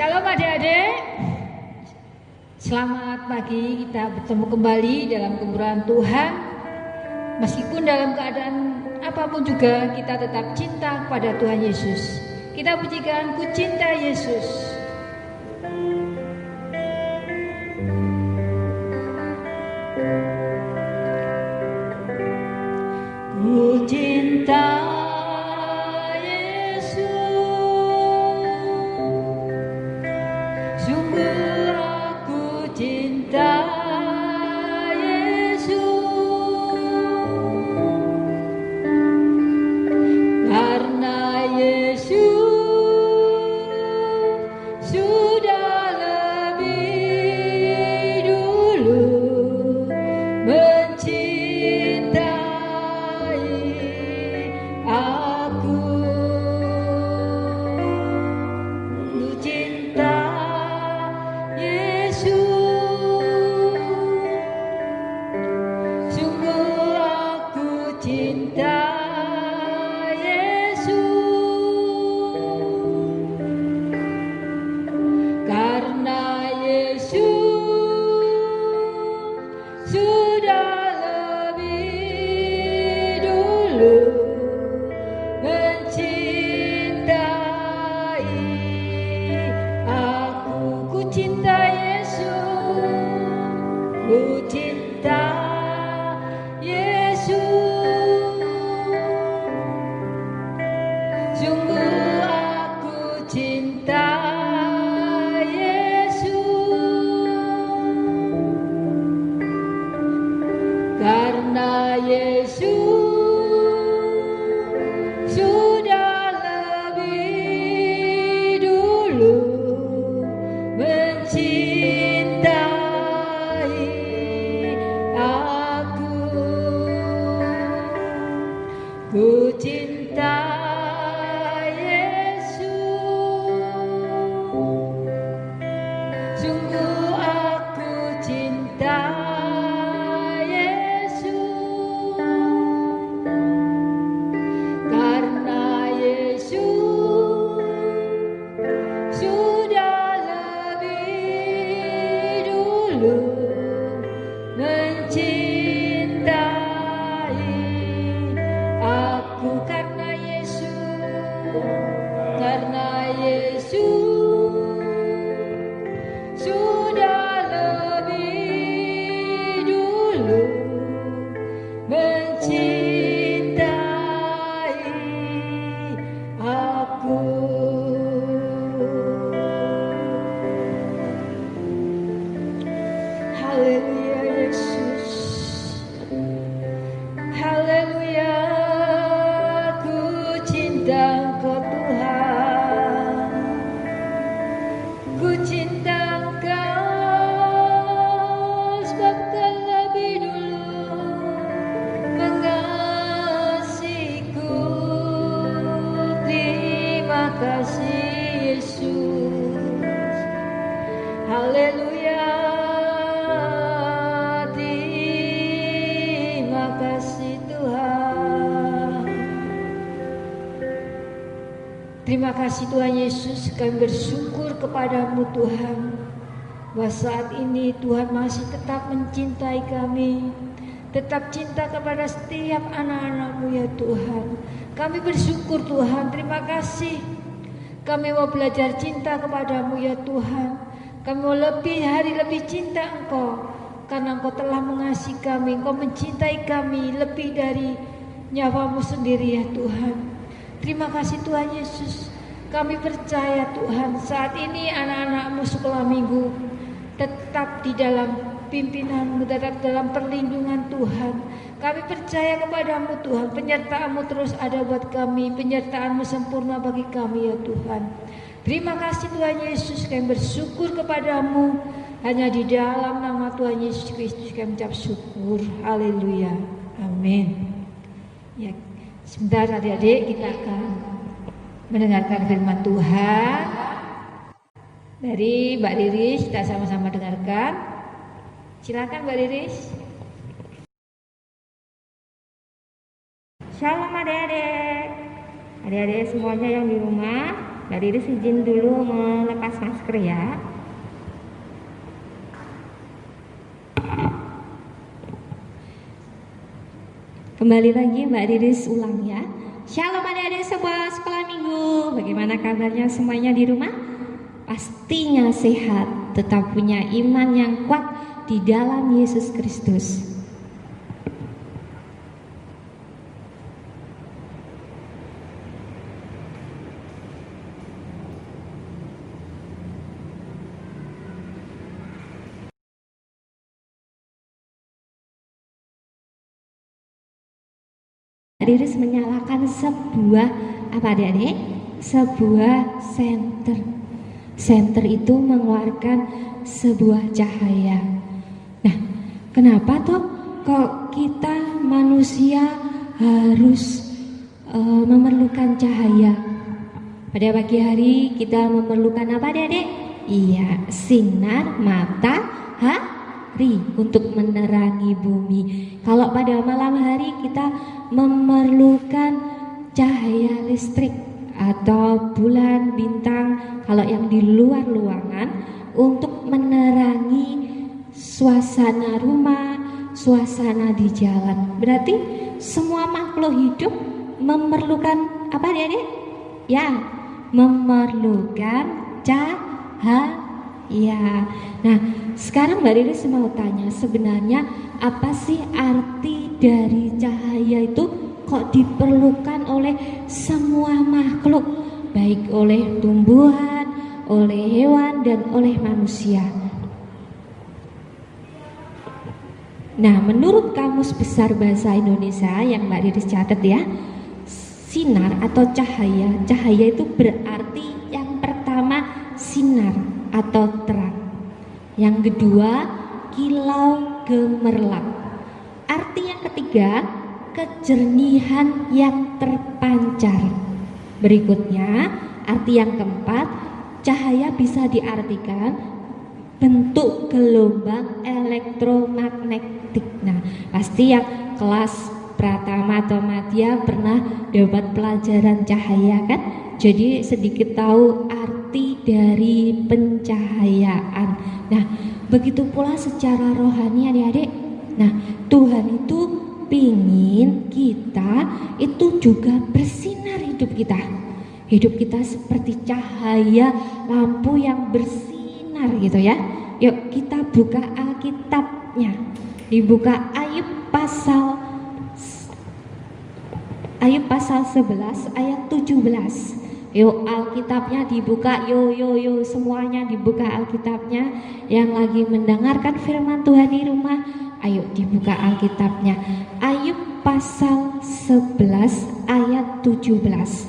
Shalom adik-adik. Selamat pagi, kita bertemu kembali dalam kemurahan Tuhan. Meskipun dalam keadaan apapun juga kita tetap cinta kepada Tuhan Yesus. Kita pujikan Ku Cinta Yesus. Ku cinta terima kasih Tuhan Yesus, kami bersyukur kepadamu Tuhan, bahwa saat ini Tuhan masih tetap mencintai kami, tetap cinta kepada setiap anak-anakmu ya Tuhan. Kami bersyukur Tuhan, terima kasih. Kami mau belajar cinta kepadamu ya Tuhan. Kami mau lebih hari lebih cinta Engkau, karena Engkau telah mengasihi kami, Engkau mencintai kami lebih dari nyawamu sendiri ya Tuhan. Terima kasih Tuhan Yesus. Kami percaya Tuhan, saat ini anak-anakmu sekolah minggu tetap di dalam pimpinanmu, tetap dalam perlindungan Tuhan. Kami percaya kepadamu Tuhan, penyertaanmu terus ada buat kami, penyertaanmu sempurna bagi kami ya Tuhan. Terima kasih Tuhan Yesus, kami bersyukur kepadamu. Hanya di dalam nama Tuhan Yesus Kristus kami ucap syukur. Haleluya. Amin. Ya, sebentar adik-adik, kita akan mendengarkan firman Tuhan dari Mbak Riris. Kita sama-sama dengarkan. Silakan Mbak Riris. Shalom adik-adik. Adik-adik semuanya yang di rumah, Mbak Riris izin dulu melepas masker ya. Kembali lagi Mbak Riris ulang ya. Shalom adik-adik sebuah sekolah minggu. Bagaimana kabarnya semuanya di rumah? Pastinya sehat, tetap punya iman yang kuat di dalam Yesus Kristus. Riris menyalakan sebuah apa adik-adik? Sebuah senter. Senter itu mengeluarkan sebuah cahaya. Nah, kenapa toh kok kita manusia harus memerlukan cahaya? Pada pagi hari kita memerlukan apa adik-adik? Iya, sinar matahari untuk menerangi bumi. Kalau pada malam hari kita memerlukan cahaya listrik atau bulan, bintang, kalau yang di luar ruangan untuk menerangi suasana rumah, suasana di jalan. Berarti semua makhluk hidup memerlukan apa adik-adik? Ya, memerlukan cahaya. Nah, sekarang Mbak Riris mau tanya, sebenarnya apa sih arti dari cahaya itu kok diperlukan oleh semua makhluk, baik oleh tumbuhan, oleh hewan, dan oleh manusia? Nah, menurut Kamus Besar Bahasa Indonesia yang Mbak Riris catat ya, sinar atau cahaya, cahaya itu berarti yang pertama sinar atau terang, yang kedua kilau gemerlap, arti yang ketiga kejernihan yang terpancar. Berikutnya arti yang keempat, cahaya bisa diartikan bentuk gelombang elektromagnetik. Nah, pasti yang kelas Pratama atau Madya pernah dapat pelajaran cahaya kan? Jadi sedikit tahu arti dari pencahayaan. Nah, begitu pula secara rohani adik-adik. Nah, Tuhan itu pingin kita itu juga bersinar hidup kita. Hidup kita seperti cahaya lampu yang bersinar gitu ya. Yuk kita buka Alkitabnya. Dibuka Ayub pasal 11 ayat 17. Yuk Alkitabnya dibuka, yo semuanya dibuka Alkitabnya. Yang lagi mendengarkan firman Tuhan di rumah, ayo dibuka Alkitabnya. Ayub pasal 11 ayat 17.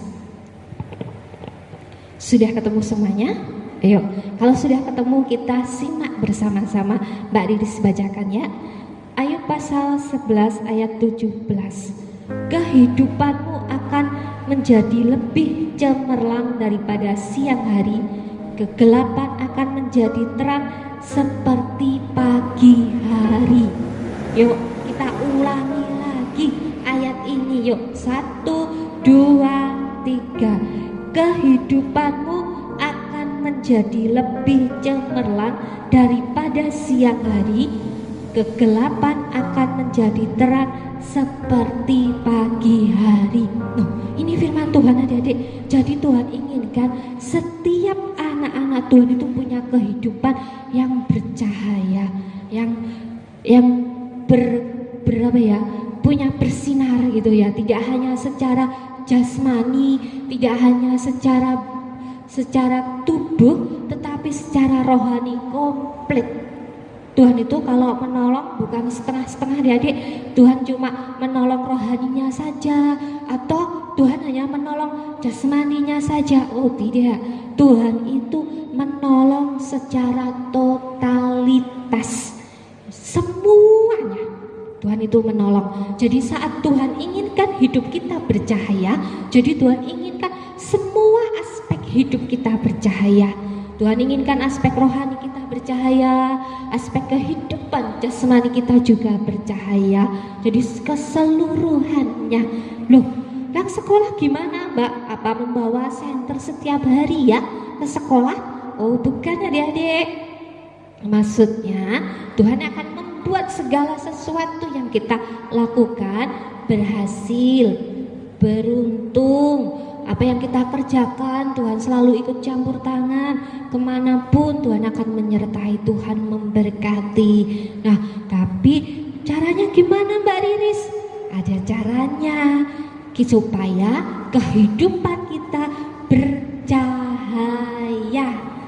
Sudah ketemu semuanya? Ayo, kalau sudah ketemu kita simak bersama-sama. Mbak Riris bacakan ya. Ayub pasal 11 ayat 17. Kehidupanmu akan menjadi lebih cemerlang daripada siang hari, kegelapan akan menjadi terang seperti pagi hari. Yuk kita ulangi lagi ayat ini yuk. 1, 2, 3. Kehidupanmu akan menjadi lebih cemerlang daripada siang hari, kegelapan akan menjadi terang seperti pagi hari. Ini firman Tuhan adik-adik. Jadi Tuhan inginkan setiap anak-anak Tuhan itu punya kehidupan yang bercahaya, yang berapa ya, punya bersinar gitu ya. Tidak hanya secara jasmani, tidak hanya secara tubuh, tetapi secara rohani komplit. Tuhan itu kalau menolong bukan setengah-setengah adik-adik. Tuhan cuma menolong rohaninya saja, atau Tuhan hanya menolong jasmaninya saja. Oh tidak, Tuhan itu menolong secara totalitas, semuanya Tuhan itu menolong. Jadi saat Tuhan inginkan hidup kita bercahaya, jadi Tuhan inginkan semua aspek hidup kita bercahaya. Tuhan inginkan aspek rohani kita bercahaya, aspek kehidupan jasmani kita juga bercahaya. Jadi keseluruhannya. Loh, yang sekolah gimana? membawa senter setiap hari ya ke sekolah? Oh bukan adik-adik. Maksudnya Tuhan akan membuat segala sesuatu yang kita lakukan berhasil, beruntung. Apa yang kita kerjakan Tuhan selalu ikut campur tangan. Kemanapun Tuhan akan menyertai, Tuhan memberkati. Nah tapi caranya gimana Mbak Riris? Ada caranya supaya kehidupan kita bercahaya.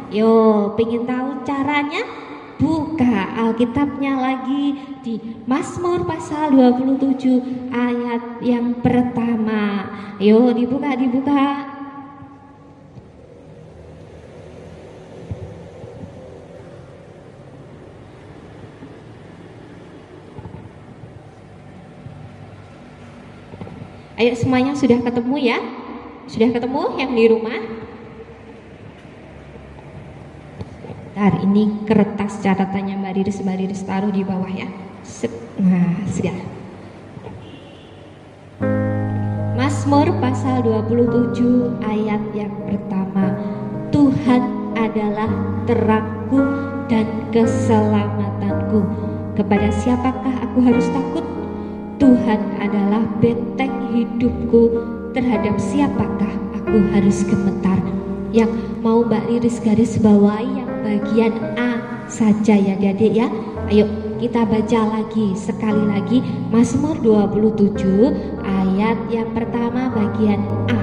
Yo, pengen tahu caranya? Buka Alkitabnya lagi di Mazmur pasal 27 ayat yang pertama. Yo, dibuka. Ayo semuanya sudah ketemu ya? Sudah ketemu yang di rumah? Bentar, ini kertas catatannya Mbak Riris taruh di bawah ya. Nah, sudah. Mazmur pasal 27 ayat yang pertama. Tuhan adalah terangku dan keselamatanku. Kepada siapakah aku harus takut? Tuhan adalah benteng hidupku. Terhadap siapakah aku harus gemetar? Yang mau Mbak Riris garis bawahi yang bagian A saja ya adik-adik ya. Ayo kita baca lagi sekali lagi Mazmur 27 ayat yang pertama bagian A.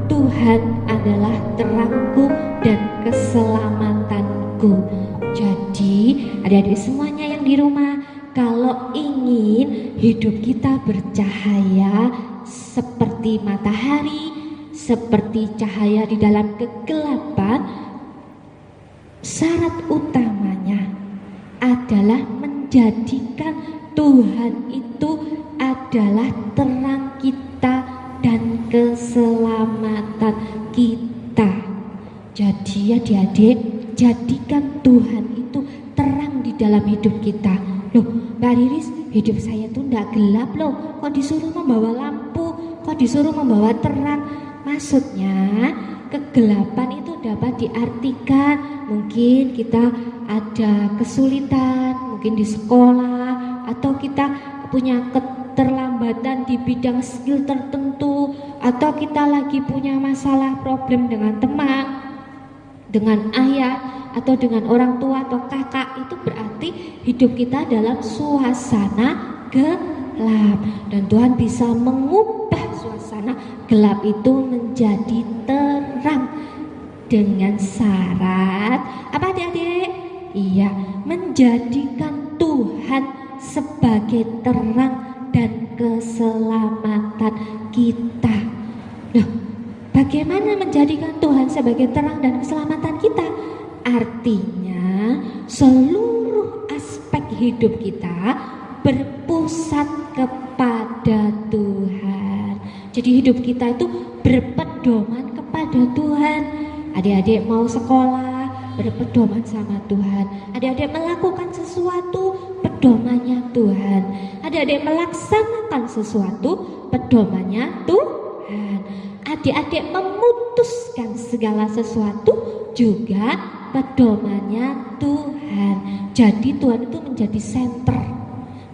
Tuhan adalah terangku dan keselamatanku. Jadi adik-adik semuanya yang di rumah, kalau ingin hidup kita bercahaya seperti matahari, seperti cahaya di dalam kegelapan, syarat utamanya adalah menjadikan Tuhan itu adalah terang kita dan keselamatan kita. Jadi adik-adik, jadikan Tuhan itu terang di dalam hidup kita. Loh Mbak Riris, hidup saya tuh enggak gelap loh, kok disuruh membawa lampu, kok disuruh membawa terang. Maksudnya kegelapan itu dapat diartikan mungkin kita ada kesulitan, mungkin di sekolah, atau kita punya keterlambatan di bidang skill tertentu, atau kita lagi punya masalah problem dengan teman, dengan ayah, atau dengan orang tua atau kakak. Itu berarti hidup kita dalam suasana gelap, dan Tuhan bisa mengubah suasana gelap itu menjadi terang dengan syarat apa adik-adik? Iya, menjadikan Tuhan sebagai terang dan keselamatan kita. Nah, bagaimana menjadikan Tuhan sebagai terang dan keselamatan kita? Artinya seluruh aspek hidup kita berpusat kepada Tuhan. Jadi hidup kita itu berpedoman kepada Tuhan. Adik-adik mau sekolah, berpedoman sama Tuhan. Adik-adik melakukan sesuatu, pedomannya Tuhan. Adik-adik melaksanakan sesuatu, pedomannya Tuhan. Adik-adik memutuskan segala sesuatu juga pedomannya Tuhan. Jadi Tuhan itu menjadi senter,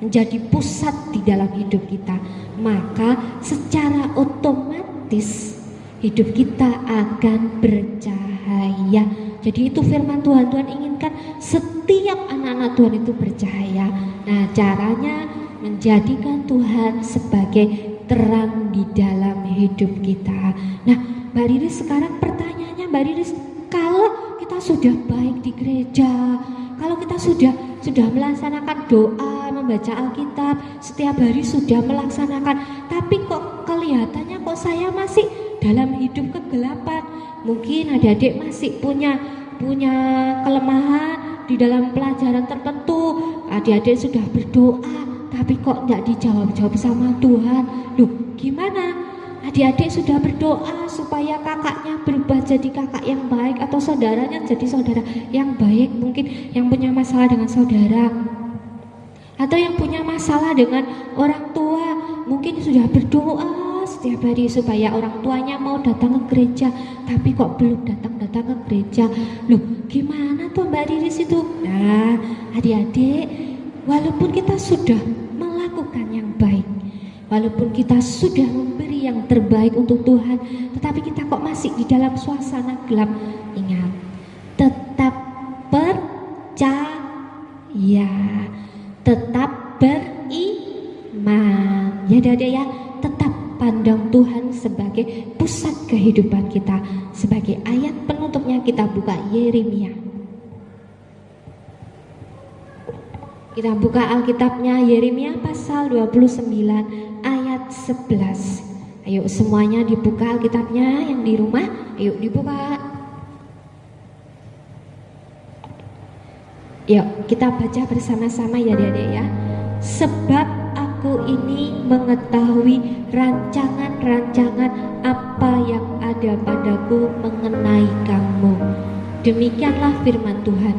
menjadi pusat di dalam hidup kita. Maka secara otomatis hidup kita akan bercahaya. Jadi itu firman Tuhan. Tuhan inginkan setiap anak-anak Tuhan itu bercahaya. Nah, caranya menjadikan Tuhan sebagai terang di dalam hidup kita. Nah, Mbak Riris, sekarang pertanyaannya Mbak Riris, kalau kita sudah baik di gereja, kalau kita sudah melaksanakan doa, membaca Alkitab, setiap hari sudah melaksanakan, tapi kok kelihatannya kok saya masih dalam hidup kegelapan. Mungkin adik-adik masih punya kelemahan di dalam pelajaran tertentu. Adik-adik sudah berdoa, tapi kok tidak dijawab-jawab sama Tuhan. Loh, gimana? Adik-adik sudah berdoa supaya kakaknya berubah jadi kakak yang baik, atau saudaranya jadi saudara yang baik, mungkin yang punya masalah dengan saudara, atau yang punya masalah dengan orang tua, mungkin sudah berdoa setiap hari supaya orang tuanya mau datang ke gereja, tapi kok belum datang ke gereja. Loh, gimana tuh Mbak Riris itu? Nah, adik-adik, walaupun kita sudah melakukan yang baik, walaupun kita sudah memberi yang terbaik untuk Tuhan, tetapi kita kok masih di dalam suasana gelap. Ingat, tetap percaya, tetap beriman. Ya adik-adik ya, tetap pandang Tuhan sebagai pusat kehidupan kita. Sebagai ayat penutupnya kita buka Yeremia. Kita buka Alkitabnya Yeremia pasal 29 ayat 11. Ayo semuanya dibuka Alkitabnya yang di rumah. Ayo dibuka. Yuk kita baca bersama-sama ya adik-adik ya. Sebab aku ini mengetahui rancangan-rancangan apa yang ada padaku mengenai kamu. Demikianlah firman Tuhan,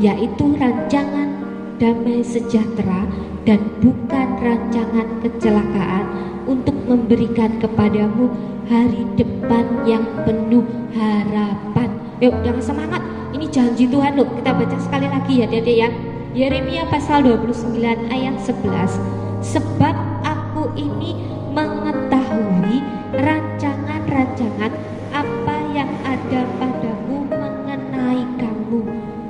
yaitu rancangan damai sejahtera dan bukan rancangan kecelakaan, untuk memberikan kepadamu hari depan yang penuh harapan. Yuk jangan semangat, ini janji Tuhan loh. Kita baca sekali lagi ya adik-adik ya. Yeremia pasal 29 ayat 11. Sebab aku ini mengetahui rancangan-rancangan apa yang ada padamu mengenai kamu.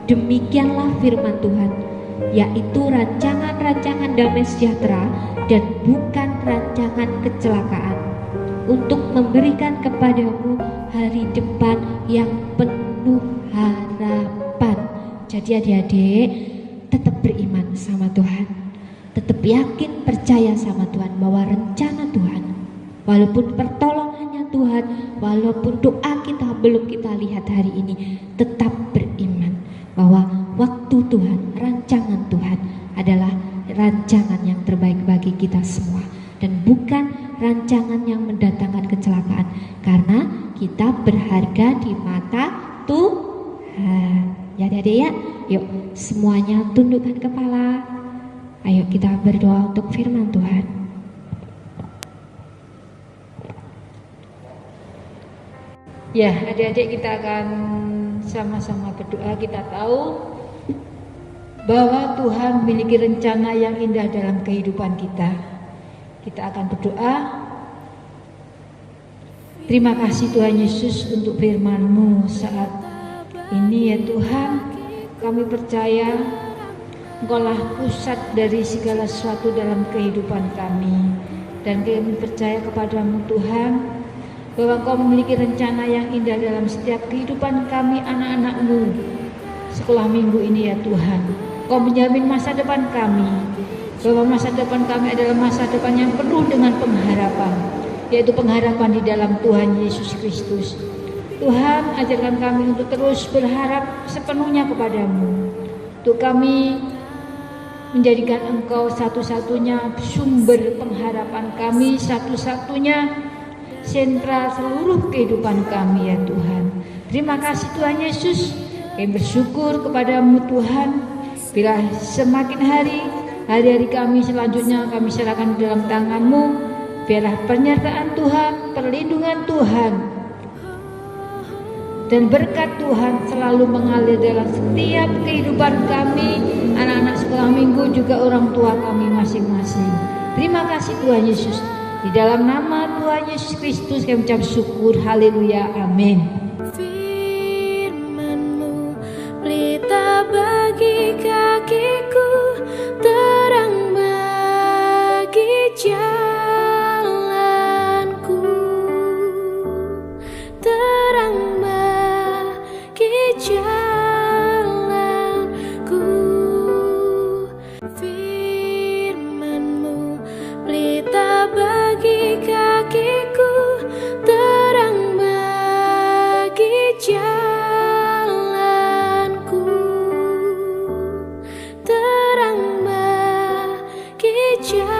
Demikianlah firman Tuhan, yaitu rancangan-rancangan damai sejahtera dan bukan rancangan kecelakaan, untuk memberikan kepadamu hari depan yang penuh harapan. Jadi adik-adik, tetap beriman sama Tuhan, tetap yakin percaya sama Tuhan bahwa rencana Tuhan, walaupun pertolongannya Tuhan, walaupun doa kita belum kita lihat hari ini, tetap beriman bahwa waktu Tuhan, rancangan Tuhan adalah rancangan yang terbaik bagi kita semua, dan bukan rancangan yang mendatangkan kecelakaan, karena kita berharga di mata Tuhan. Ya adik-adik ya, yuk semuanya tundukkan kepala. Ayo kita berdoa untuk firman Tuhan. Ya adik-adik, kita akan sama-sama berdoa. Kita tahu bahwa Tuhan memiliki rencana yang indah dalam kehidupan kita. Kita akan berdoa. Terima kasih Tuhan Yesus untuk firman-Mu saat ini ya Tuhan. Kami percaya Engkaulah pusat dari segala sesuatu dalam kehidupan kami, dan kami percaya kepadamu Tuhan, bahwa Engkau memiliki rencana yang indah dalam setiap kehidupan kami anak-anak-Mu sekolah minggu ini ya Tuhan. Engkau menjamin masa depan kami, bahwa masa depan kami adalah masa depan yang penuh dengan pengharapan, yaitu pengharapan di dalam Tuhan Yesus Kristus. Tuhan, ajarkan kami untuk terus berharap sepenuhnya kepadamu, untuk kami menjadikan Engkau satu-satunya sumber pengharapan kami, satu-satunya sentral seluruh kehidupan kami ya Tuhan. Terima kasih Tuhan Yesus. Kami bersyukur kepadamu Tuhan, bila semakin hari-hari kami selanjutnya kami serahkan di dalam tangan-Mu. Biarlah penyertaan Tuhan, perlindungan Tuhan, dan berkat Tuhan selalu mengalir dalam setiap kehidupan kami, anak-anak sekolah minggu, juga orang tua kami masing-masing. Terima kasih Tuhan Yesus. Di dalam nama Tuhan Yesus Kristus kami ucap syukur. Haleluya. Amin. Firman-Mu pelita bagi kakiku, terang bagi jalanku, terang bagi jalanku. Firman-Mu pelita bagi kakiku, terang bagi jalanku, terang bagi jalanku.